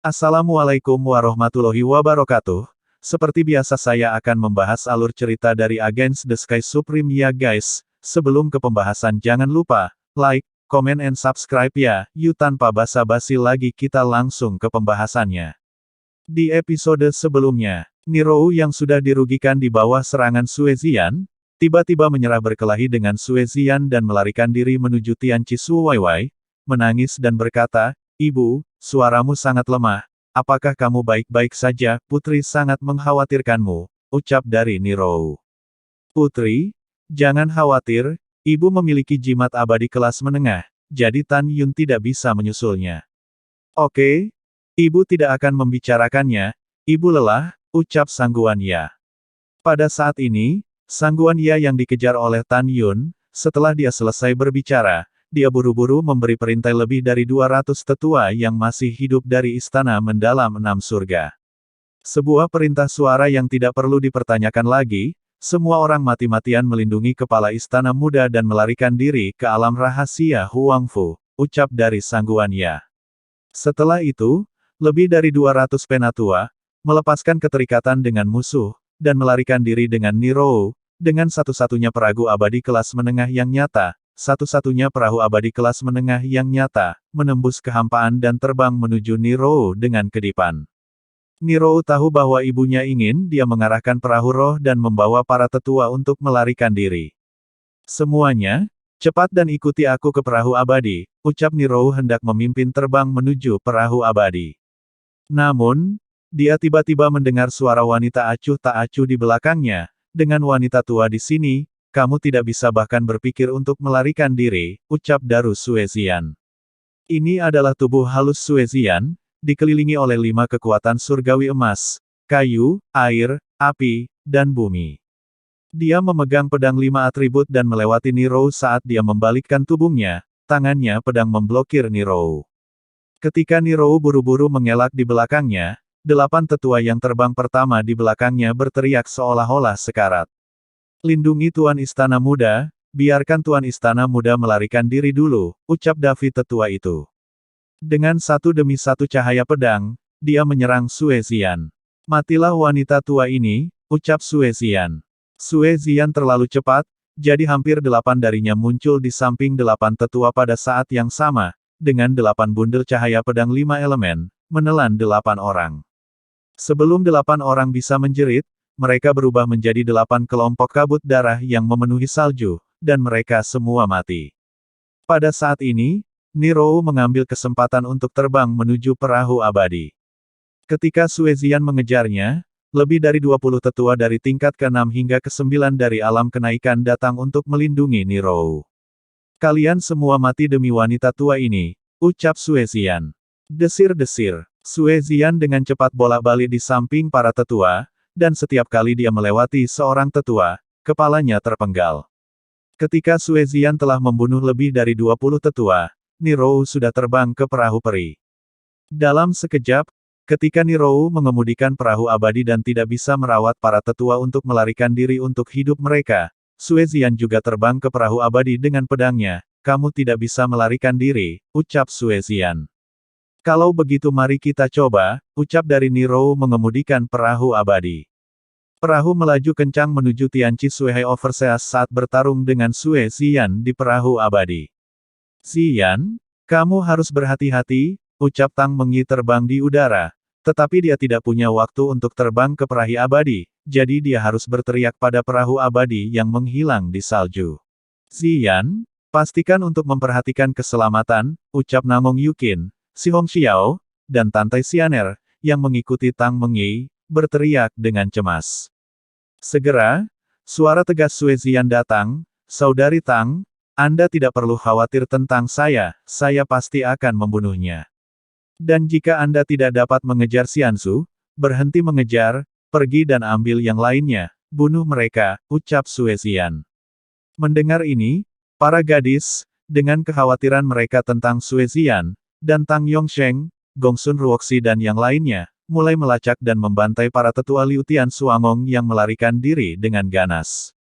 Assalamualaikum warahmatullahi wabarakatuh. Seperti biasa saya akan membahas alur cerita dari Against the Sky Supreme ya guys. Sebelum ke pembahasan jangan lupa, like, comment and subscribe ya. Yuk tanpa basa-basi lagi kita langsung ke pembahasannya. Di episode sebelumnya, Nirou yang sudah dirugikan di bawah serangan Suezian, tiba-tiba menyerah berkelahi dengan Suezian dan melarikan diri menuju Tianqi Suwaiwai, menangis dan berkata, "Ibu, suaramu sangat lemah. Apakah kamu baik-baik saja? Putri sangat mengkhawatirkanmu," ucap dari Nirou. "Putri, jangan khawatir, ibu memiliki jimat abadi kelas menengah, jadi Tan Yun tidak bisa menyusulnya." "Oke, ibu tidak akan membicarakannya, ibu lelah," ucap Sangguan Ya. Pada saat ini, Sangguan Ya yang dikejar oleh Tan Yun, setelah dia selesai berbicara, dia buru-buru memberi perintah lebih dari 200 tetua yang masih hidup dari istana mendalam 6 surga. Sebuah perintah suara yang tidak perlu dipertanyakan lagi, semua orang mati-matian melindungi kepala istana muda dan melarikan diri ke alam rahasia Huangfu, ucap dari Sangguan Ya. Setelah itu, lebih dari 200 penatua, melepaskan keterikatan dengan musuh, dan melarikan diri dengan Nirou, dengan satu-satunya perahu abadi kelas menengah yang nyata, satu-satunya perahu abadi kelas menengah yang nyata, menembus kehampaan dan terbang menuju Nirou dengan kedipan. Nirou tahu bahwa ibunya ingin dia mengarahkan perahu roh dan membawa para tetua untuk melarikan diri. "Semuanya, cepat dan ikuti aku ke perahu abadi," ucap Nirou hendak memimpin terbang menuju perahu abadi. Namun, dia tiba-tiba mendengar suara wanita acuh tak acuh di belakangnya. "Dengan wanita tua di sini, kamu tidak bisa bahkan berpikir untuk melarikan diri," ucap Daru Suezian. Ini adalah tubuh halus Suezian, dikelilingi oleh 5 kekuatan surgawi emas, kayu, air, api, dan bumi. Dia memegang pedang 5 atribut dan melewati Nirou saat dia membalikkan tubuhnya, tangannya pedang memblokir Nirou. Ketika Nirou buru-buru mengelak di belakangnya, 8 tetua yang terbang pertama di belakangnya berteriak seolah-olah sekarat. "Lindungi Tuan Istana Muda, biarkan Tuan Istana Muda melarikan diri dulu," ucap David tetua itu. Dengan satu demi satu cahaya pedang, dia menyerang Suezian. "Matilah wanita tua ini," ucap Suezian. Suezian terlalu cepat, jadi hampir 8 darinya muncul di samping 8 tetua pada saat yang sama, dengan 8 bundel cahaya pedang 5 elemen, menelan 8 orang. Sebelum 8 orang bisa menjerit, mereka berubah menjadi 8 kelompok kabut darah yang memenuhi salju, dan mereka semua mati. Pada saat ini, Nirou mengambil kesempatan untuk terbang menuju perahu abadi. Ketika Suezian mengejarnya, lebih dari 20 tetua dari tingkat ke-6 hingga ke-9 dari alam kenaikan datang untuk melindungi Nirou. "Kalian semua mati demi wanita tua ini," ucap Suezian. Desir-desir. Suezian dengan cepat bolak-balik di samping para tetua, dan setiap kali dia melewati seorang tetua, kepalanya terpenggal. Ketika Suezian telah membunuh lebih dari 20 tetua, Nirou sudah terbang ke perahu peri. Dalam sekejap, ketika Nirou mengemudikan perahu abadi dan tidak bisa merawat para tetua untuk melarikan diri untuk hidup mereka, Suezian juga terbang ke perahu abadi dengan pedangnya. "Kamu tidak bisa melarikan diri," ucap Suezian. "Kalau begitu mari kita coba," ucap dari Nirou mengemudikan perahu abadi. Perahu melaju kencang menuju Tianqi Suihai Overseas saat bertarung dengan Suezian di perahu abadi. "Zian, kamu harus berhati-hati," ucap Tang Mengyi terbang di udara. Tetapi dia tidak punya waktu untuk terbang ke perahu abadi, jadi dia harus berteriak pada perahu abadi yang menghilang di salju. "Zian, pastikan untuk memperhatikan keselamatan," ucap Namong Yukin, Si Hong Xiao, dan Tantai Xianer, yang mengikuti Tang Mengyi, berteriak dengan cemas. Segera, suara tegas Suezian datang, "Saudari Tang, Anda tidak perlu khawatir tentang saya pasti akan membunuhnya. Dan jika Anda tidak dapat mengejar Xianzu, berhenti mengejar, pergi dan ambil yang lainnya, bunuh mereka," ucap Suezian. Mendengar ini, para gadis, dengan kekhawatiran mereka tentang Suezian, dan Tang Yongsheng, Gongsun Ruoxi dan yang lainnya, mulai melacak dan membantai para tetua Liu Tian Suangong yang melarikan diri dengan ganas.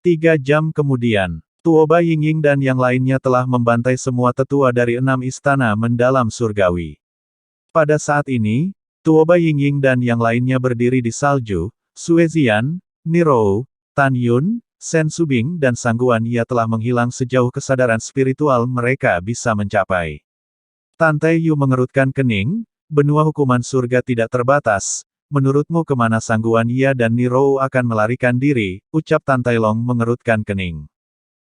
3 jam kemudian, Tuoba Yingying dan yang lainnya telah membantai semua tetua dari 6 istana mendalam surgawi. Pada saat ini, Tuoba Yingying dan yang lainnya berdiri di salju, Suezian, Nirou, Tan Yun, Sen Subing dan Sangguan Ia telah menghilang sejauh kesadaran spiritual mereka bisa mencapai. Tante Yu mengerutkan kening, benua hukuman surga tidak terbatas. Menurutmu kemana Sangguan Ia dan Nirou akan melarikan diri, ucap Tante Long mengerutkan kening.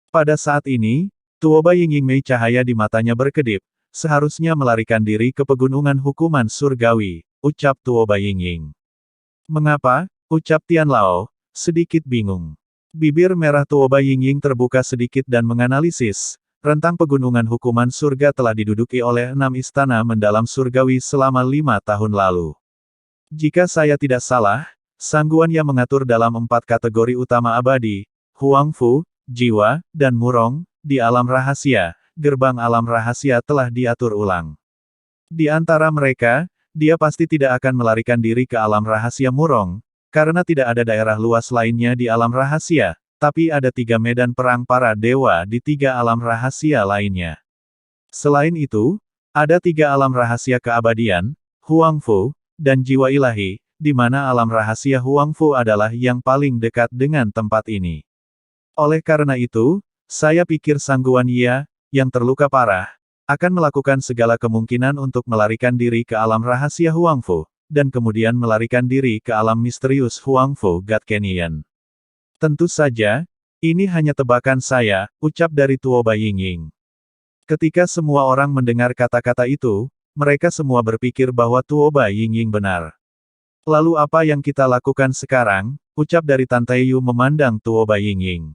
Pada saat ini, Tuoba Yingying Mei cahaya di matanya berkedip, seharusnya melarikan diri ke pegunungan hukuman surgawi, ucap Tuoba Yingying. Mengapa? Ucap Tian Lao, sedikit bingung. Bibir merah Tuoba Yingying terbuka sedikit dan menganalisis, rentang pegunungan hukuman surga telah diduduki oleh 6 istana mendalam surgawi selama 5 tahun lalu. Jika saya tidak salah, Sangguan yang mengatur dalam 4 kategori utama abadi, Huangfu, Jiwa, dan Murong, di alam rahasia, gerbang alam rahasia telah diatur ulang. Di antara mereka, dia pasti tidak akan melarikan diri ke alam rahasia Murong, karena tidak ada daerah luas lainnya di alam rahasia, tapi ada 3 medan perang para dewa di 3 alam rahasia lainnya. Selain itu, ada 3 alam rahasia keabadian, Huangfu, dan jiwa ilahi, di mana alam rahasia Huangfu adalah yang paling dekat dengan tempat ini. Oleh karena itu, saya pikir Sangguan Ia, yang terluka parah, akan melakukan segala kemungkinan untuk melarikan diri ke alam rahasia Huangfu, dan kemudian melarikan diri ke alam misterius Huangfu God Canyon. Tentu saja, ini hanya tebakan saya, ucap dari Tuoba Yingying. Ketika semua orang mendengar kata-kata itu, mereka semua berpikir bahwa Tuoba Yingying benar. Lalu apa yang kita lakukan sekarang? Ucap dari Tante Yu memandang Tuoba Yingying.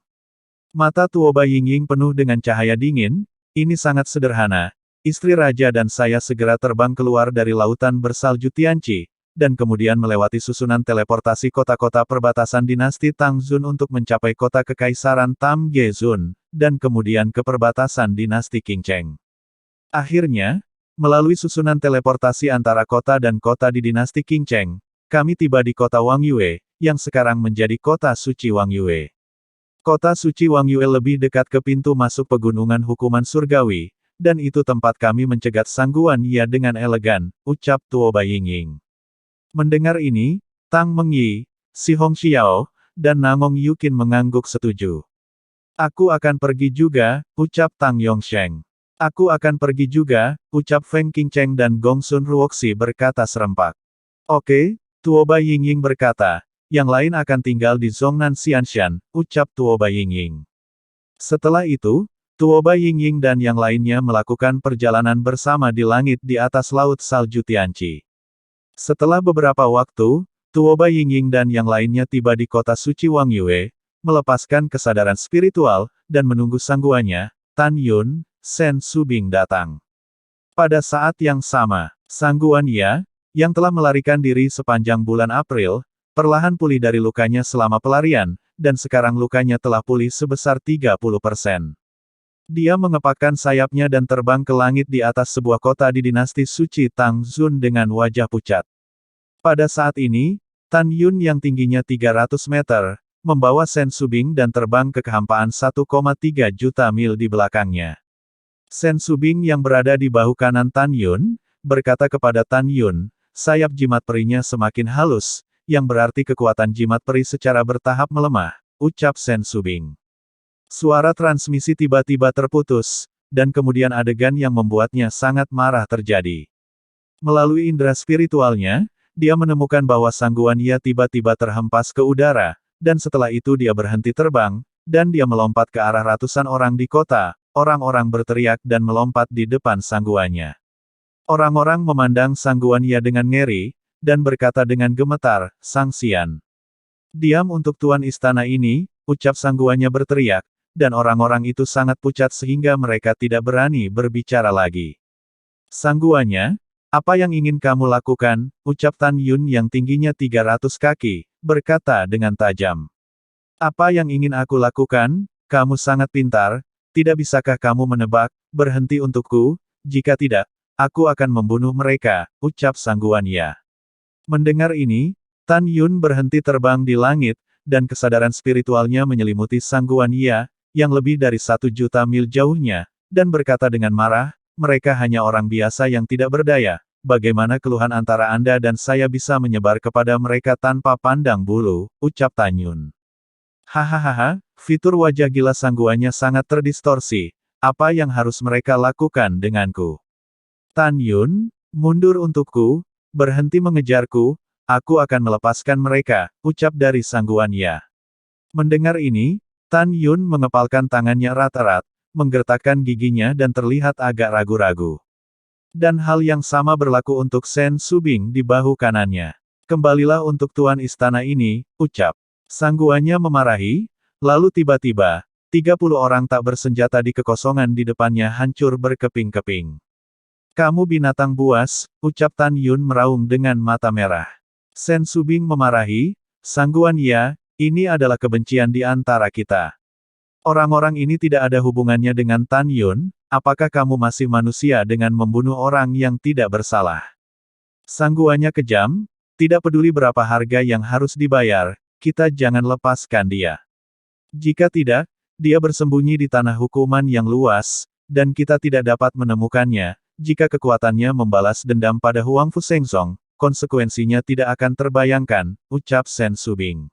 Mata Tuoba Yingying penuh dengan cahaya dingin, ini sangat sederhana. Istri raja dan saya segera terbang keluar dari lautan bersalju Tianqi, dan kemudian melewati susunan teleportasi kota-kota perbatasan dinasti Tangzun untuk mencapai kota kekaisaran Tamgezun, dan kemudian ke perbatasan dinasti Qingcheng. Akhirnya, melalui susunan teleportasi antara kota dan kota di dinasti Qingcheng, kami tiba di kota Wangyue, yang sekarang menjadi kota suci Wangyue. Kota suci Wangyue lebih dekat ke pintu masuk pegunungan hukuman surgawi, dan itu tempat kami mencegat Sangguan Ia dengan elegan, ucap Tuoba Yingying. Mendengar ini, Tang Mengyi, Si Hong Xiao, dan Nangong Yukin mengangguk setuju. Aku akan pergi juga, ucap Tang Yongsheng. Aku akan pergi juga, ucap Feng Qingcheng dan Gongsun Ruoxi berkata serempak. Oke, Tuoba Yingying berkata, yang lain akan tinggal di Zhongnan Xianshan, ucap Tuoba Yingying. Setelah itu, Tuoba Yingying dan yang lainnya melakukan perjalanan bersama di langit di atas laut salju Tianqi. Setelah beberapa waktu, Tuoba Yingying dan yang lainnya tiba di kota suci Wangyue, melepaskan kesadaran spiritual, dan menunggu sangguannya, Tan Yun, Sen Subing datang. Pada saat yang sama, Sangguan Ia, yang telah melarikan diri sepanjang bulan April, perlahan pulih dari lukanya selama pelarian, dan sekarang lukanya telah pulih sebesar 30%. Dia mengepakkan sayapnya dan terbang ke langit di atas sebuah kota di dinasti suci Tangzun dengan wajah pucat. Pada saat ini, Tan Yun yang tingginya 300 meter, membawa Sen Subing dan terbang ke kehampaan 1,3 juta mil di belakangnya. Sen Subing yang berada di bahu kanan Tan Yun, berkata kepada Tan Yun, sayap jimat perinya semakin halus, yang berarti kekuatan jimat peri secara bertahap melemah, ucap Sen Subing. Suara transmisi tiba-tiba terputus, dan kemudian adegan yang membuatnya sangat marah terjadi. Melalui indera spiritualnya, dia menemukan bahwa Sangguan Ia tiba-tiba terhempas ke udara, dan setelah itu dia berhenti terbang, dan dia melompat ke arah ratusan orang di kota. Orang-orang berteriak dan melompat di depan sangguannya. Orang-orang memandang Sangguan Ia dengan ngeri, dan berkata dengan gemetar, Sang Xian. Diam untuk tuan istana ini, ucap sangguannya berteriak, dan orang-orang itu sangat pucat sehingga mereka tidak berani berbicara lagi. Sangguannya, apa yang ingin kamu lakukan, ucap Tan Yun yang tingginya 300 kaki, berkata dengan tajam. Apa yang ingin aku lakukan? Kamu sangat pintar. Tidak bisakah kamu menebak, berhenti untukku? Jika tidak, aku akan membunuh mereka, ucap Sangguan Ia. Mendengar ini, Tan Yun berhenti terbang di langit, dan kesadaran spiritualnya menyelimuti Sangguan Ia, yang lebih dari 1 juta mil jauhnya, dan berkata dengan marah, mereka hanya orang biasa yang tidak berdaya, bagaimana keluhan antara Anda dan saya bisa menyebar kepada mereka tanpa pandang bulu, ucap Tan Yun. Hahaha, fitur wajah gila sangguannya sangat terdistorsi. Apa yang harus mereka lakukan denganku? Tan Yun, mundur untukku, berhenti mengejarku, aku akan melepaskan mereka, ucap dari sangguan ya. Mendengar ini, Tan Yun mengepalkan tangannya erat-erat, menggertakkan giginya dan terlihat agak ragu-ragu. Dan hal yang sama berlaku untuk Sen Subing di bahu kanannya. Kembalilah untuk tuan istana ini, ucap. Sangguannya memarahi, lalu tiba-tiba, 30 orang tak bersenjata di kekosongan di depannya hancur berkeping-keping. Kamu binatang buas, ucap Tan Yun meraung dengan mata merah. Sen Subing memarahi, sangguan ya, ini adalah kebencian di antara kita. Orang-orang ini tidak ada hubungannya dengan Tan Yun, apakah kamu masih manusia dengan membunuh orang yang tidak bersalah? Sangguannya kejam, tidak peduli berapa harga yang harus dibayar, kita jangan lepaskan dia. Jika tidak, dia bersembunyi di tanah hukuman yang luas, dan kita tidak dapat menemukannya. Jika kekuatannya membalas dendam pada Huang Fusengzong, konsekuensinya tidak akan terbayangkan, ucap Sen Subing.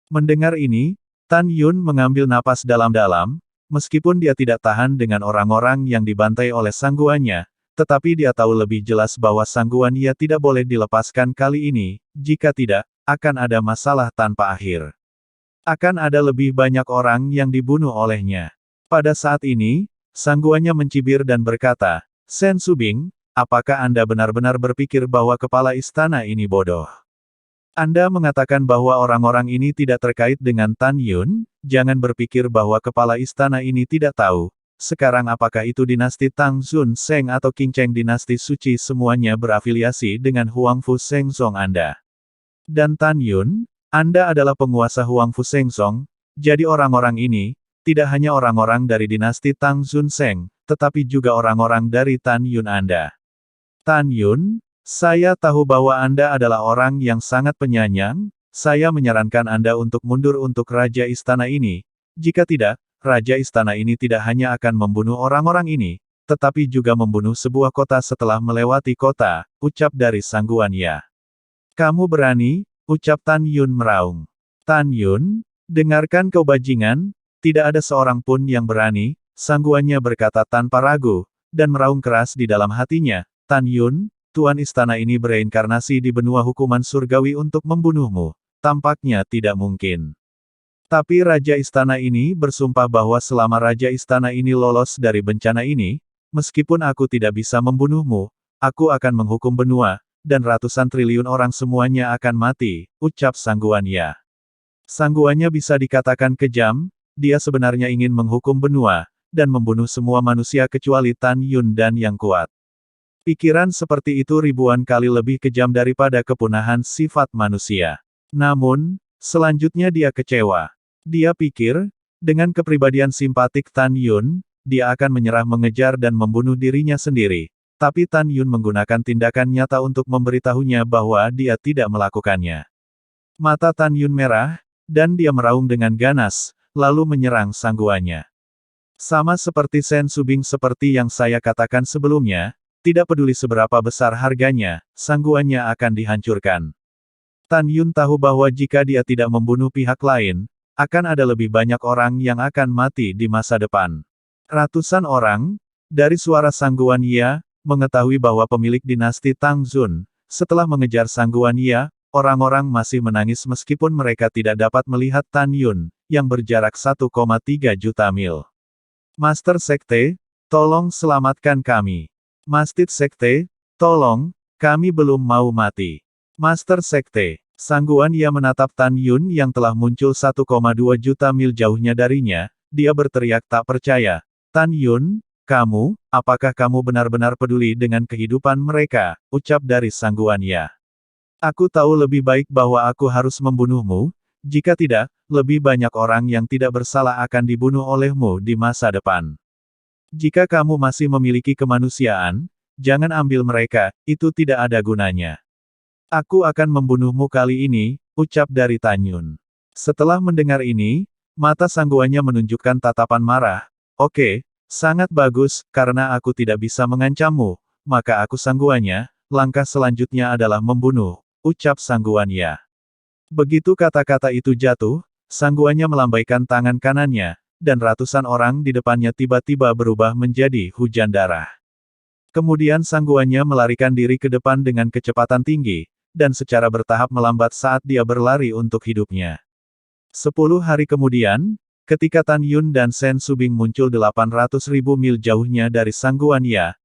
Mendengar ini, Tan Yun mengambil napas dalam-dalam, meskipun dia tidak tahan dengan orang-orang yang dibantai oleh sangguannya, tetapi dia tahu lebih jelas bahwa sangguannya tidak boleh dilepaskan kali ini, jika tidak, akan ada masalah tanpa akhir. Akan ada lebih banyak orang yang dibunuh olehnya. Pada saat ini, sangguannya mencibir dan berkata, Sen Subing, apakah Anda benar-benar berpikir bahwa kepala istana ini bodoh? Anda mengatakan bahwa orang-orang ini tidak terkait dengan Tan Yun, jangan berpikir bahwa kepala istana ini tidak tahu. Sekarang apakah itu dinasti Tang Zun Seng atau King Cheng dinasti suci semuanya berafiliasi dengan Huang Fusengzong Anda. Dan Tan Yun, Anda adalah penguasa Huang Fusengzong, jadi orang-orang ini, tidak hanya orang-orang dari dinasti Tang Zun Seng, tetapi juga orang-orang dari Tan Yun Anda. Tan Yun, saya tahu bahwa Anda adalah orang yang sangat penyayang, saya menyarankan Anda untuk mundur untuk Raja Istana ini. Jika tidak, Raja Istana ini tidak hanya akan membunuh orang-orang ini, tetapi juga membunuh sebuah kota setelah melewati kota, ucap dari sangguan ya. Kamu berani, ucap Tan Yun meraung. Tan Yun, dengarkan kau bajingan, tidak ada seorang pun yang berani, sangguannya berkata tanpa ragu, dan meraung keras di dalam hatinya, Tan Yun, tuan istana ini bereinkarnasi di benua hukuman surgawi untuk membunuhmu, tampaknya tidak mungkin. Tapi Raja Istana ini bersumpah bahwa selama Raja Istana ini lolos dari bencana ini, meskipun aku tidak bisa membunuhmu, aku akan menghukum benua, dan ratusan triliun orang semuanya akan mati, ucap sangguan ya. Sangguannya bisa dikatakan kejam, dia sebenarnya ingin menghukum benua, dan membunuh semua manusia kecuali Tan Yun dan yang kuat. Pikiran seperti itu ribuan kali lebih kejam daripada kepunahan sifat manusia. Namun, selanjutnya dia kecewa. Dia pikir, dengan kepribadian simpatik Tan Yun, dia akan menyerah mengejar dan membunuh dirinya sendiri. Tapi Tan Yun menggunakan tindakan nyata untuk memberitahunya bahwa dia tidak melakukannya. Mata Tan Yun merah, dan dia meraung dengan ganas, lalu menyerang sangguannya. Sama seperti Sen Subing seperti yang saya katakan sebelumnya, tidak peduli seberapa besar harganya, sangguannya akan dihancurkan. Tan Yun tahu bahwa jika dia tidak membunuh pihak lain, akan ada lebih banyak orang yang akan mati di masa depan. Ratusan orang, dari suara sangguan ya, mengetahui bahwa pemilik dinasti Tang Zun, setelah mengejar sangguan ya, orang-orang masih menangis meskipun mereka tidak dapat melihat Tan Yun, yang berjarak 1,3 juta mil. Master Sekte, tolong selamatkan kami. Master Sekte, tolong, kami belum mau mati. Master Sekte, sangguan ia menatap Tan Yun yang telah muncul 1,2 juta mil jauhnya darinya, dia berteriak tak percaya. Tan Yun, kamu, apakah kamu benar-benar peduli dengan kehidupan mereka, ucap dari sangguan ya. Aku tahu lebih baik bahwa aku harus membunuhmu, jika tidak, lebih banyak orang yang tidak bersalah akan dibunuh olehmu di masa depan. Jika kamu masih memiliki kemanusiaan, jangan ambil mereka, itu tidak ada gunanya. Aku akan membunuhmu kali ini, ucap dari Tan Yun. Setelah mendengar ini, mata sangguannya menunjukkan tatapan marah. Oke, sangat bagus, karena aku tidak bisa mengancammu, maka aku sangguannya, langkah selanjutnya adalah membunuh, ucap Sangguanya. Begitu kata-kata itu jatuh, Sangguanya melambaikan tangan kanannya, dan ratusan orang di depannya tiba-tiba berubah menjadi hujan darah. Kemudian Sangguanya melarikan diri ke depan dengan kecepatan tinggi, dan secara bertahap melambat saat dia berlari untuk hidupnya. 10 hari kemudian, ketika Tan Yun dan Sen Subing muncul 800.000 mil jauhnya dari Sangguanya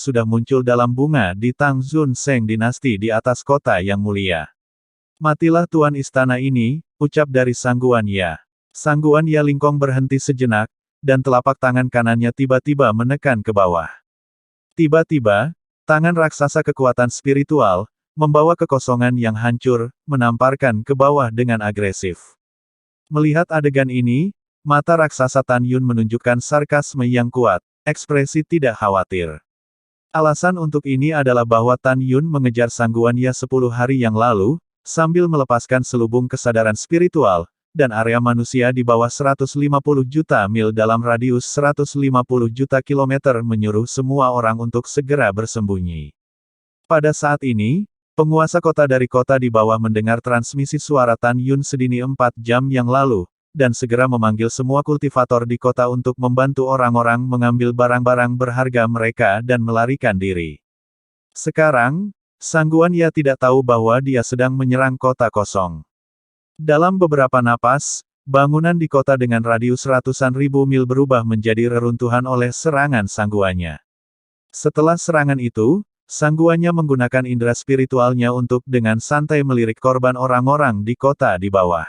sudah muncul dalam bunga di Tang Zun Seng dinasti di atas kota yang mulia. Matilah tuan istana ini, ucap dari Sangguanya. Sangguanya lingkong berhenti sejenak, dan telapak tangan kanannya tiba-tiba menekan ke bawah. Tiba-tiba, tangan raksasa kekuatan spiritual, membawa kekosongan yang hancur, menamparkan ke bawah dengan agresif. Melihat adegan ini, mata raksasa Tan Yun menunjukkan sarkasme yang kuat, ekspresi tidak khawatir. Alasan untuk ini adalah bahwa Tan Yun mengejar Sangguanya 10 hari yang lalu, sambil melepaskan selubung kesadaran spiritual, dan area manusia di bawah 150 juta mil dalam radius 150 juta kilometer menyuruh semua orang untuk segera bersembunyi. Pada saat ini, penguasa kota dari kota di bawah mendengar transmisi suara Tan Yun sedini 4 jam yang lalu, dan segera memanggil semua kultivator di kota untuk membantu orang-orang mengambil barang-barang berharga mereka dan melarikan diri. Sekarang, Sangguanya tidak tahu bahwa dia sedang menyerang kota kosong. Dalam beberapa napas, bangunan di kota dengan radius ratusan ribu mil berubah menjadi reruntuhan oleh serangan Sangguanya. Setelah serangan itu, Sangguanya menggunakan indera spiritualnya untuk dengan santai melirik korban orang-orang di kota di bawah.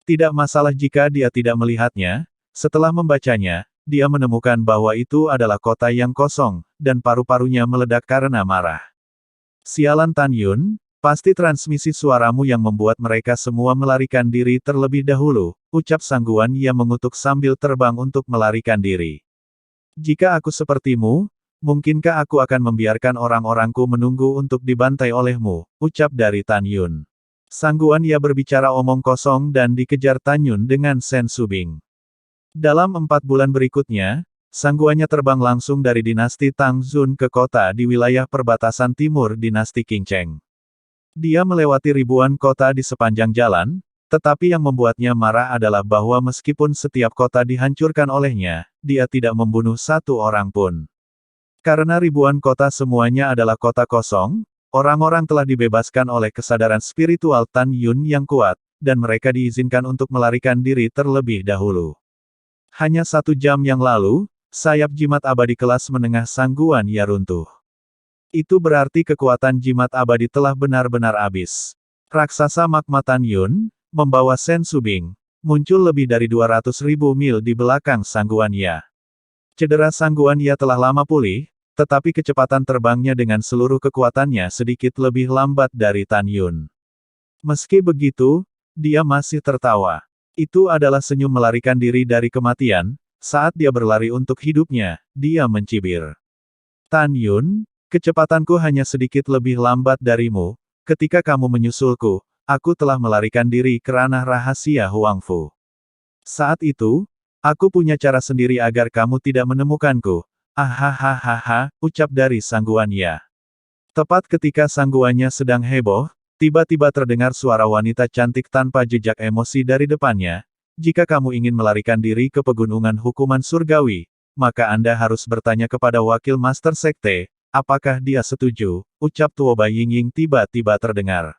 Tidak masalah jika dia tidak melihatnya, setelah membacanya, dia menemukan bahwa itu adalah kota yang kosong, dan paru-parunya meledak karena marah. Sialan Tan Yun, pasti transmisi suaramu yang membuat mereka semua melarikan diri terlebih dahulu, ucap Sangguanya mengutuk sambil terbang untuk melarikan diri. Jika aku sepertimu, mungkinkah aku akan membiarkan orang-orangku menunggu untuk dibantai olehmu, ucap dari Tan Yun. Sangguanya berbicara omong kosong dan dikejar Tan Yun dengan Sen Subing. Dalam 4 bulan berikutnya, Sangguanya terbang langsung dari dinasti Tang Zun ke kota di wilayah perbatasan timur dinasti Qingcheng. Dia melewati ribuan kota di sepanjang jalan, tetapi yang membuatnya marah adalah bahwa meskipun setiap kota dihancurkan olehnya, dia tidak membunuh satu orang pun. Karena ribuan kota semuanya adalah kota kosong, orang-orang telah dibebaskan oleh kesadaran spiritual Tan Yun yang kuat, dan mereka diizinkan untuk melarikan diri terlebih dahulu. Hanya 1 jam yang lalu, sayap jimat abadi kelas menengah Sangguanya runtuh. Itu berarti kekuatan jimat abadi telah benar-benar habis. Raksasa magma Tan Yun, membawa Sen Subing, muncul lebih dari 200.000 mil di belakang Sangguanya. Cedera Sangguanya telah lama pulih, tetapi kecepatan terbangnya dengan seluruh kekuatannya sedikit lebih lambat dari Tan Yun. Meski begitu, dia masih tertawa. Itu adalah senyum melarikan diri dari kematian, saat dia berlari untuk hidupnya, dia mencibir. Tan Yun, kecepatanku hanya sedikit lebih lambat darimu, ketika kamu menyusulku, aku telah melarikan diri ke ranah rahasia Huangfu. Saat itu, aku punya cara sendiri agar kamu tidak menemukanku. Ahahaha, ucap dari Sangguanya. Tepat ketika Sangguanya sedang heboh, tiba-tiba terdengar suara wanita cantik tanpa jejak emosi dari depannya. Jika kamu ingin melarikan diri ke pegunungan hukuman surgawi, maka Anda harus bertanya kepada wakil Master Sekte, apakah dia setuju, ucap Tuoba Yingying tiba-tiba terdengar.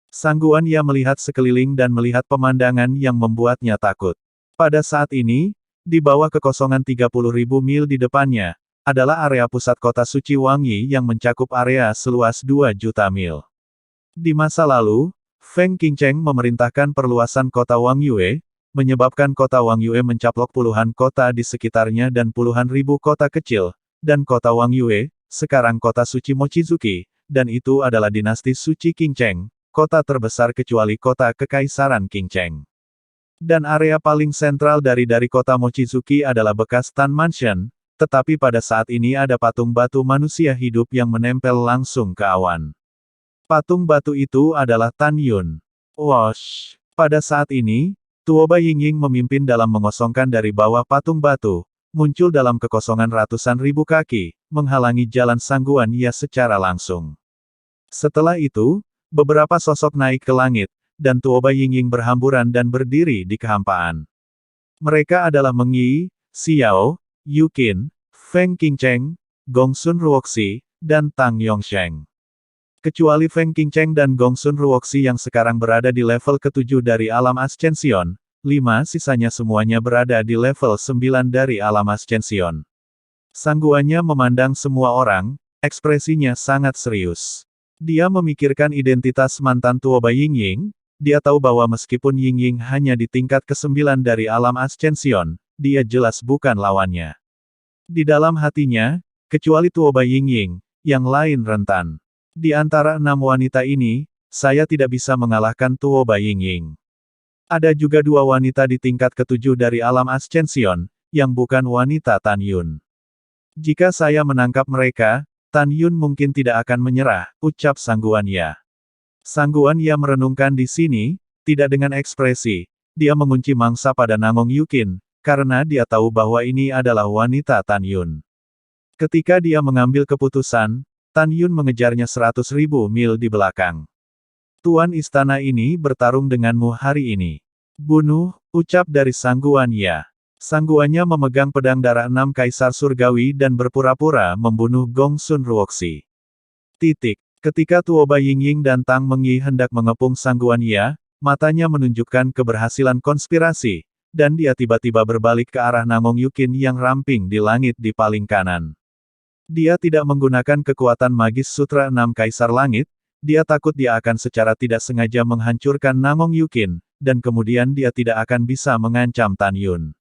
Sangguanya melihat sekeliling dan melihat pemandangan yang membuatnya takut. Pada saat ini, di bawah kekosongan 30.000 mil di depannya, adalah area pusat kota suci Wangyi yang mencakup area seluas 2 juta mil. Di masa lalu, Feng Qingcheng memerintahkan perluasan kota Wangyue, menyebabkan kota Wangyue mencaplok puluhan kota di sekitarnya dan puluhan ribu kota kecil, dan kota Wangyue, sekarang kota suci Mochizuki, dan itu adalah dinasti suci Qingcheng, kota terbesar kecuali kota Kekaisaran Qingcheng. Dan area paling sentral dari kota Mochizuki adalah bekas Tan Mansion, tetapi pada saat ini ada patung batu manusia hidup yang menempel langsung ke awan. Patung batu itu adalah Tan Yun. Wosh! Pada saat ini, Tuoba Yingying memimpin dalam mengosongkan dari bawah patung batu, muncul dalam kekosongan ratusan ribu kaki, menghalangi jalan Sangguan Ya secara langsung. Setelah itu, beberapa sosok naik ke langit, dan Tuoba Yingying berhamburan dan berdiri di kehampaan. Mereka adalah Meng Yi, Xiao, Yu Qin, Feng Qingcheng, Gongsun Ruoxi, dan Tang Yongsheng. Kecuali Feng Qingcheng dan Gongsun Ruoxi yang sekarang berada di level ke-7 dari alam Ascension, 5 sisanya semuanya berada di level 9 dari alam Ascension. Sangguannya memandang semua orang, ekspresinya sangat serius. Dia memikirkan identitas mantan Tuoba Yingying. Dia tahu bahwa meskipun Yingying hanya di tingkat ke-9 dari alam Ascension, dia jelas bukan lawannya. Di dalam hatinya, kecuali Tuoba Yingying, yang lain rentan. Di antara 6 wanita ini, saya tidak bisa mengalahkan Tuoba Yingying. Ada juga 2 wanita di tingkat ke-7 dari alam Ascension, yang bukan wanita Tan Yun. Jika saya menangkap mereka, Tan Yun mungkin tidak akan menyerah, ucap Sangguan Ya. Sangguan Ya merenungkan di sini, tidak dengan ekspresi. Dia mengunci mangsa pada Nangong Yukin, karena dia tahu bahwa ini adalah wanita Tan Yun. Ketika dia mengambil keputusan, Tan Yun mengejarnya 100.000 mil di belakang. Tuan istana ini bertarung denganmu hari ini. Bunuh, ucap dari Sangguan Ya. Sangguannya memegang pedang darah 6 kaisar surgawi dan berpura-pura membunuh Gongsun Ruoxi. Ketika Tuoba Yingying dan Tang Meng Yi hendak mengepung Sangguan Ya, matanya menunjukkan keberhasilan konspirasi, dan dia tiba-tiba berbalik ke arah Nangong Yukin yang ramping di langit di paling kanan. Dia tidak menggunakan kekuatan magis Sutra 6 Kaisar Langit, dia takut dia akan secara tidak sengaja menghancurkan Nangong Yukin, dan kemudian dia tidak akan bisa mengancam Tan Yun.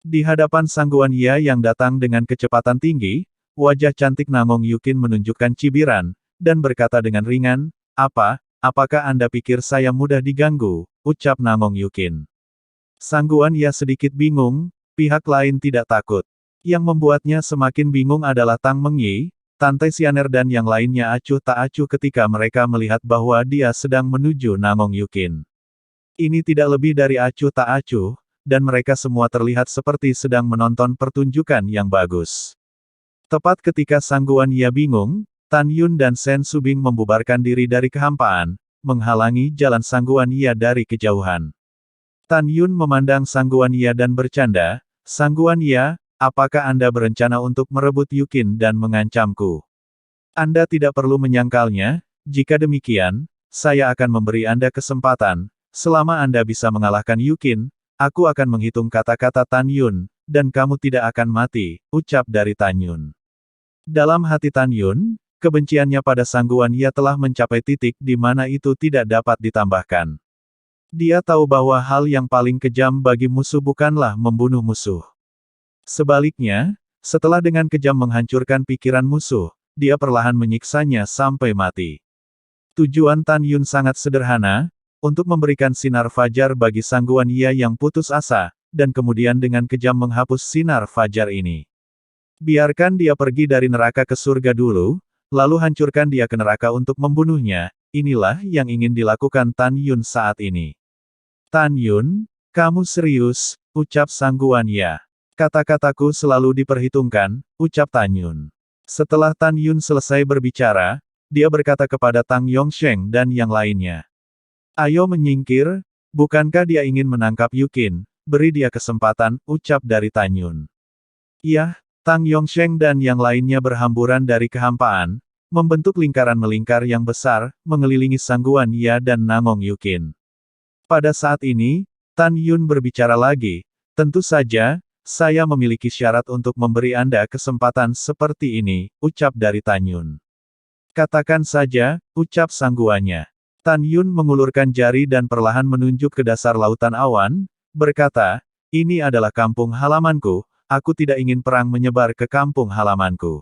Di hadapan Sangguan Ya yang datang dengan kecepatan tinggi, wajah cantik Nangong Yukin menunjukkan cibiran, dan berkata dengan ringan, apakah Anda pikir saya mudah diganggu, ucap Nangong Yukin. Sangguan Ya sedikit bingung, pihak lain tidak takut. Yang membuatnya semakin bingung adalah Tang Meng Yi, Tante Xianer dan yang lainnya acuh tak acuh ketika mereka melihat bahwa dia sedang menuju Nangong Yukin. Ini tidak lebih dari acuh tak acuh, dan mereka semua terlihat seperti sedang menonton pertunjukan yang bagus. Tepat ketika Sangguan Ya bingung, Tan Yun dan Sen Subing membubarkan diri dari kehampaan, menghalangi jalan Sangguan Ya dari kejauhan. Tan Yun memandang Sangguan Ya dan bercanda, Sangguan Ya, apakah Anda berencana untuk merebut Yukin dan mengancamku? Anda tidak perlu menyangkalnya, jika demikian, saya akan memberi Anda kesempatan, selama Anda bisa mengalahkan Yukin, aku akan menghitung kata-kata Tan Yun, dan kamu tidak akan mati, ucap dari Tan Yun. Dalam hati Tan Yun, kebenciannya pada Sangguan Ya telah mencapai titik di mana itu tidak dapat ditambahkan. Dia tahu bahwa hal yang paling kejam bagi musuh bukanlah membunuh musuh. Sebaliknya, setelah dengan kejam menghancurkan pikiran musuh, dia perlahan menyiksanya sampai mati. Tujuan Tan Yun sangat sederhana, untuk memberikan sinar fajar bagi Sangguan Ya yang putus asa, dan kemudian dengan kejam menghapus sinar fajar ini. Biarkan dia pergi dari neraka ke surga dulu, lalu hancurkan dia ke neraka untuk membunuhnya, inilah yang ingin dilakukan Tan Yun saat ini. Tan Yun, kamu serius, ucap Sangguan Ya. Kata-kataku selalu diperhitungkan, ucap Tan Yun. Setelah Tan Yun selesai berbicara, dia berkata kepada Tang Yongsheng dan yang lainnya. Ayo menyingkir, bukankah dia ingin menangkap Yukin, beri dia kesempatan, ucap dari Tan Yun. Iya, Tang Yongsheng dan yang lainnya berhamburan dari kehampaan, membentuk lingkaran melingkar yang besar, mengelilingi Sangguan Ya dan Nangong Yukin. Pada saat ini, Tan Yun berbicara lagi, tentu saja, saya memiliki syarat untuk memberi Anda kesempatan seperti ini, ucap dari Tan Yun. Katakan saja, ucap sangguannya. Tan Yun mengulurkan jari dan perlahan menunjuk ke dasar lautan awan, berkata, ini adalah kampung halamanku, aku tidak ingin perang menyebar ke kampung halamanku.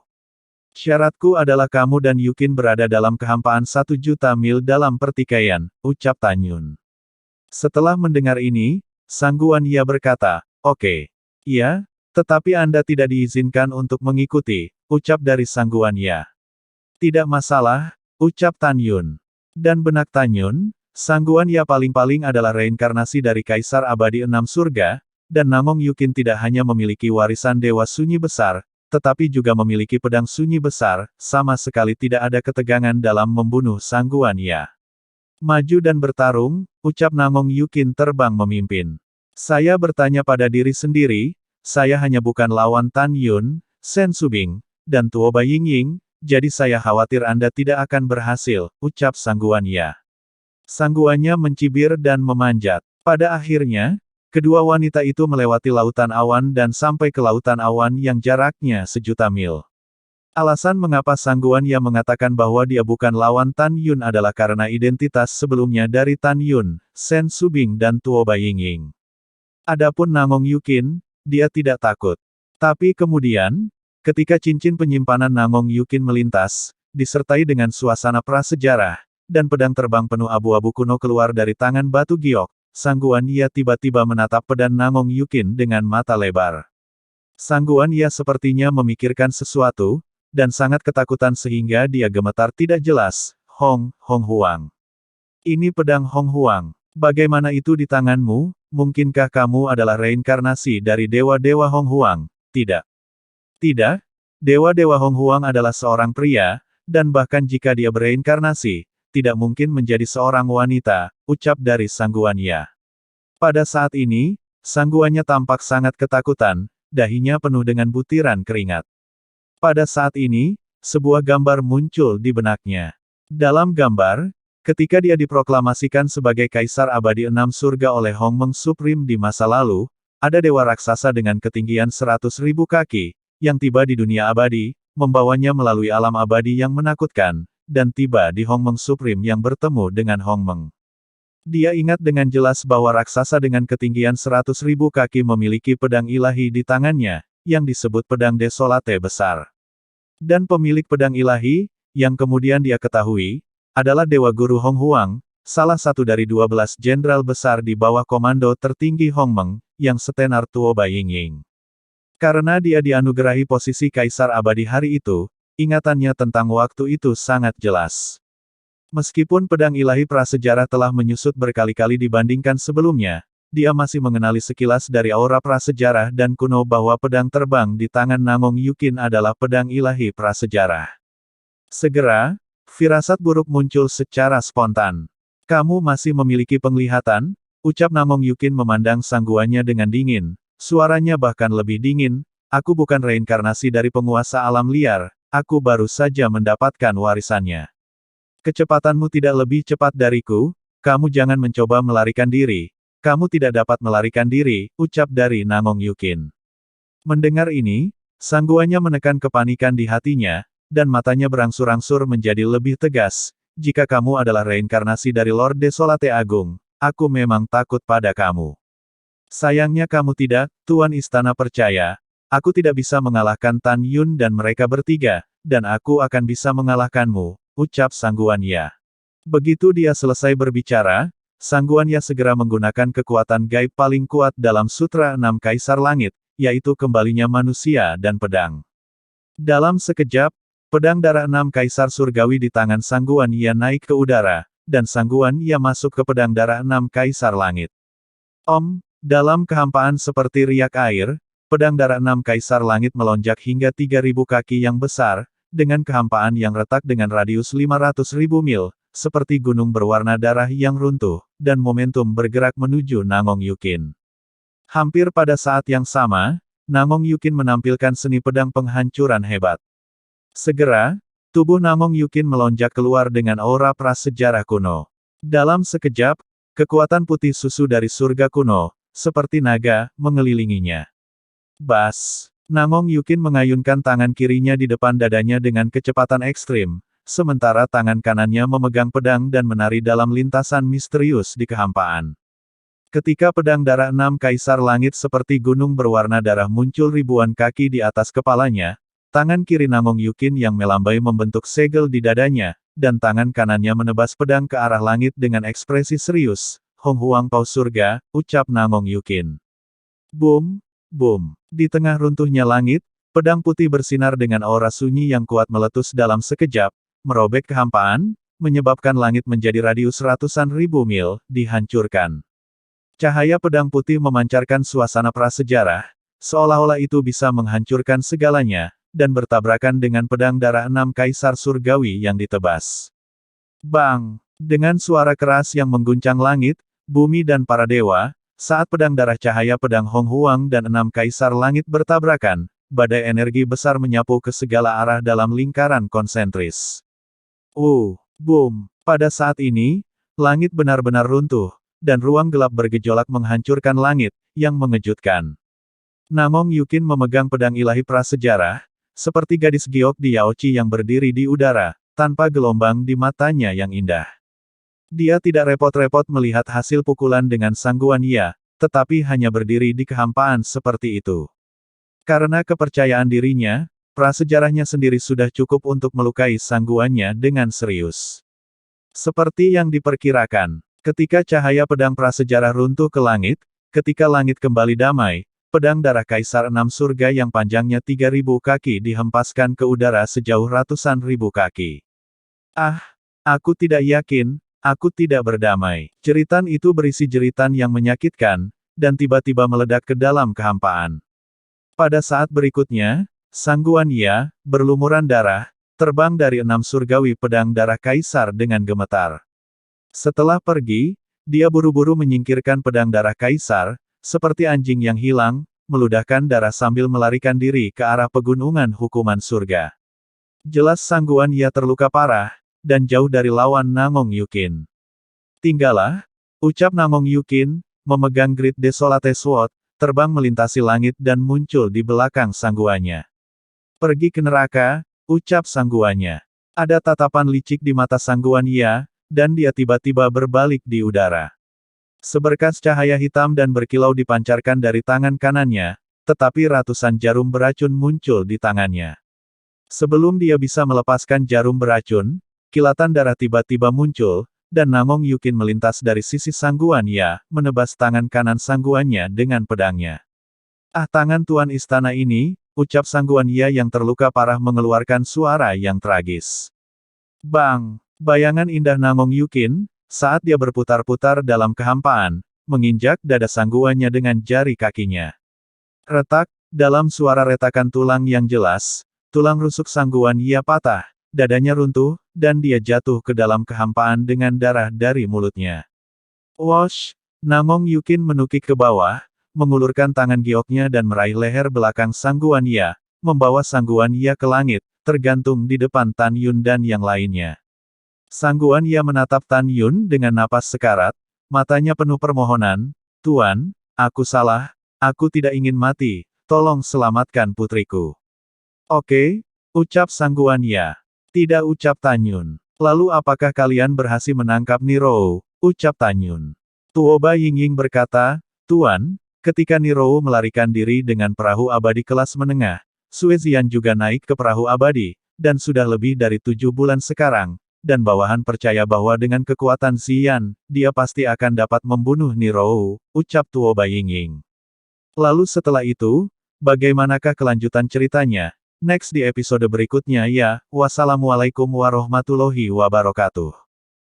Syaratku adalah kamu dan Yukin berada dalam kehampaan 1.000.000 mil dalam pertikaian, ucap Tan Yun. Setelah mendengar ini, Sangguan Ya berkata, oke. Iya, tetapi Anda tidak diizinkan untuk mengikuti, ucap dari Sangguan Ya. Tidak masalah, ucap Tan Yun. Dan benak Tan Yun, Sangguan Ya paling-paling adalah reinkarnasi dari Kaisar Abadi 6 Surga, dan Namong Yukin tidak hanya memiliki warisan Dewa Sunyi besar, tetapi juga memiliki pedang sunyi besar, sama sekali tidak ada ketegangan dalam membunuh Sangguan Ya. Maju dan bertarung, ucap Namong Yukin terbang memimpin. Saya bertanya pada diri sendiri, saya hanya bukan lawan Tan Yun, Sen Subing, dan Tuo Bai Yingying, jadi saya khawatir Anda tidak akan berhasil, ucap Sangguan Ya. Sangguannya mencibir dan memanjat. Pada akhirnya, kedua wanita itu melewati lautan awan dan sampai ke lautan awan yang jaraknya 1.000.000 mil. Alasan mengapa Sangguan Ya mengatakan bahwa dia bukan lawan Tan Yun adalah karena identitas sebelumnya dari Tan Yun, Sen Subing dan Tuo Bai Yingying. Adapun Namong Yukin, dia tidak takut. Tapi kemudian, ketika cincin penyimpanan Namong Yukin melintas, disertai dengan suasana prasejarah, dan pedang terbang penuh abu-abu kuno keluar dari tangan Batu Giok, Sangguan Ya tiba-tiba menatap pedang Namong Yukin dengan mata lebar. Sangguan Ya sepertinya memikirkan sesuatu, dan sangat ketakutan sehingga dia gemetar tidak jelas. Hong Huang. Ini pedang Hong Huang. Bagaimana itu di tanganmu? Mungkinkah kamu adalah reinkarnasi dari dewa-dewa Hong Huang? Tidak. Tidak. Dewa-dewa Hong Huang adalah seorang pria, dan bahkan jika dia bereinkarnasi, tidak mungkin menjadi seorang wanita, ucap dari Sangguan Ya. Pada saat ini, Sangguannya tampak sangat ketakutan, dahinya penuh dengan butiran keringat. Pada saat ini, sebuah gambar muncul di benaknya. Dalam gambar, ketika dia diproklamasikan sebagai Kaisar Abadi 6 Surga oleh Hongmeng Supreme di masa lalu, ada dewa raksasa dengan ketinggian 100.000 kaki, yang tiba di dunia abadi, membawanya melalui alam abadi yang menakutkan, dan tiba di Hongmeng Supreme yang bertemu dengan Hongmeng. Dia ingat dengan jelas bahwa raksasa dengan ketinggian 100.000 kaki memiliki pedang ilahi di tangannya, yang disebut pedang desolate besar. Dan pemilik pedang ilahi, yang kemudian dia ketahui, adalah Dewa Guru Hong Huang, salah satu dari 12 jenderal besar di bawah komando tertinggi Hongmeng, yang setenar Tuo Bai Yingying. Karena dia dianugerahi posisi Kaisar Abadi hari itu, ingatannya tentang waktu itu sangat jelas. Meskipun pedang ilahi prasejarah telah menyusut berkali-kali dibandingkan sebelumnya, dia masih mengenali sekilas dari aura prasejarah dan kuno bahwa pedang terbang di tangan Namong Yukin adalah pedang ilahi prasejarah. Segera, firasat buruk muncul secara spontan. Kamu masih memiliki penglihatan? Ucap Namong Yukin memandang Sangguannya dengan dingin. Suaranya bahkan lebih dingin. Aku bukan reinkarnasi dari penguasa alam liar, aku baru saja mendapatkan warisannya. Kecepatanmu tidak lebih cepat dariku, kamu jangan mencoba melarikan diri. Kamu tidak dapat melarikan diri, ucap dari Namong Yukin. Mendengar ini, Sangguannya menekan kepanikan di hatinya, dan matanya berangsur-angsur menjadi lebih tegas. Jika kamu adalah reinkarnasi dari Lord Desolate Agung, aku memang takut pada kamu. Sayangnya kamu tidak, Tuan Istana percaya, aku tidak bisa mengalahkan Tan Yun dan mereka bertiga, dan aku akan bisa mengalahkanmu, ucap Sangguan Ya. Begitu dia selesai berbicara, Sangguan Ya segera menggunakan kekuatan gaib paling kuat dalam Sutra 6 Kaisar Langit, yaitu kembalinya manusia dan pedang. Dalam sekejap, pedang darah 6 Kaisar Surgawi di tangan Sangguan Ya naik ke udara, dan Sangguan Ya masuk ke pedang darah 6 Kaisar Langit. Dalam kehampaan seperti riak air, pedang darah 6 Kaisar Langit melonjak hingga 3.000 kaki yang besar, dengan kehampaan yang retak dengan radius 500.000 mil, seperti gunung berwarna darah yang runtuh, dan momentum bergerak menuju Namong Yukin. Hampir pada saat yang sama, Namong Yukin menampilkan seni pedang penghancuran hebat. Segera, tubuh Namong Yukin melonjak keluar dengan aura prasejarah kuno. Dalam sekejap, kekuatan putih susu dari surga kuno, seperti naga, mengelilinginya. Bas! Namong Yukin mengayunkan tangan kirinya di depan dadanya dengan kecepatan ekstrim, sementara tangan kanannya memegang pedang dan menari dalam lintasan misterius di kehampaan. Ketika pedang darah 6 Kaisar Langit seperti gunung berwarna darah muncul ribuan kaki di atas kepalanya, tangan kiri Namong Yukin yang melambai membentuk segel di dadanya, dan tangan kanannya menebas pedang ke arah langit dengan ekspresi serius. Hong Huang Paus Surga, ucap Namong Yukin. Boom! Boom! Di tengah runtuhnya langit, pedang putih bersinar dengan aura sunyi yang kuat meletus dalam sekejap, merobek kehampaan, menyebabkan langit menjadi radius ratusan ribu mil, dihancurkan. Cahaya pedang putih memancarkan suasana prasejarah, seolah-olah itu bisa menghancurkan segalanya, dan bertabrakan dengan pedang darah 6 kaisar surgawi yang ditebas. Bang! Dengan suara keras yang mengguncang langit, bumi dan para dewa, saat pedang darah cahaya pedang Hong Huang dan 6 kaisar langit bertabrakan, badai energi besar menyapu ke segala arah dalam lingkaran konsentris. Boom! Pada saat ini, langit benar-benar runtuh, dan ruang gelap bergejolak menghancurkan langit, yang mengejutkan. Namong Yukin memegang pedang ilahi prasejarah, seperti gadis giok di Yaochi yang berdiri di udara, tanpa gelombang di matanya yang indah. Dia tidak repot-repot melihat hasil pukulan dengan Sangguan Ya, tetapi hanya berdiri di kehampaan seperti itu. Karena kepercayaan dirinya, prasejarahnya sendiri sudah cukup untuk melukai sangguannya dengan serius. Seperti yang diperkirakan, ketika cahaya pedang prasejarah runtuh ke langit, ketika langit kembali damai, pedang darah Kaisar 6 Surga yang panjangnya 3.000 kaki dihempaskan ke udara sejauh ratusan ribu kaki. Aku tidak yakin, aku tidak berdamai. Jeritan itu berisi jeritan yang menyakitkan, dan tiba-tiba meledak ke dalam kehampaan. Pada saat berikutnya, Sangguan Ya, berlumuran darah, terbang dari 6 surgawi pedang darah Kaisar dengan gemetar. Setelah pergi, dia buru-buru menyingkirkan pedang darah Kaisar, seperti anjing yang hilang, meludahkan darah sambil melarikan diri ke arah pegunungan hukuman surga. Jelas Sangguan Ya terluka parah, dan jauh dari lawan Namong Yukin. Tinggallah, ucap Namong Yukin, memegang Great Desolate Sword, terbang melintasi langit dan muncul di belakang sangguannya. Pergi ke neraka, ucap sangguannya. Ada tatapan licik di mata Sangguan Ya, dan dia tiba-tiba berbalik di udara. Seberkas cahaya hitam dan berkilau dipancarkan dari tangan kanannya, tetapi ratusan jarum beracun muncul di tangannya. Sebelum dia bisa melepaskan jarum beracun, kilatan darah tiba-tiba muncul, dan Namong Yukin melintas dari sisi Sangguan Ya, menebas tangan kanan sangguannya dengan pedangnya. Tangan tuan istana ini, ucap Sangguan Ya yang terluka parah mengeluarkan suara yang tragis. Bang! Bayangan indah Namong Yukin, saat dia berputar-putar dalam kehampaan, menginjak dada sangguannya dengan jari kakinya. Retak, dalam suara retakan tulang yang jelas, tulang rusuk Sangguan Ya patah, dadanya runtuh, dan dia jatuh ke dalam kehampaan dengan darah dari mulutnya. Wosh! Namong Yukin menukik ke bawah, mengulurkan tangan gioknya dan meraih leher belakang Sangguan Ya, membawa Sangguan Ya ke langit, tergantung di depan Tan Yun dan yang lainnya. Sangguan Ya menatap Tan Yun dengan napas sekarat, matanya penuh permohonan, "Tuan, aku salah, aku tidak ingin mati, tolong selamatkan putriku." "Oke," ucap Sangguan Ya. "Tidak," ucap Tan Yun. "Lalu apakah kalian berhasil menangkap Nirou?" ucap Tan Yun. Tuoba Yingying berkata, "Tuan, ketika Nirou melarikan diri dengan perahu abadi kelas menengah, Sue Zian juga naik ke perahu abadi, dan sudah lebih dari 7 bulan sekarang, dan bawahan percaya bahwa dengan kekuatan Zian, dia pasti akan dapat membunuh Nirou," ucap Tuoba Yingying. "Lalu setelah itu, bagaimanakah kelanjutan ceritanya? Next di episode berikutnya ya, wassalamualaikum warahmatullahi wabarakatuh.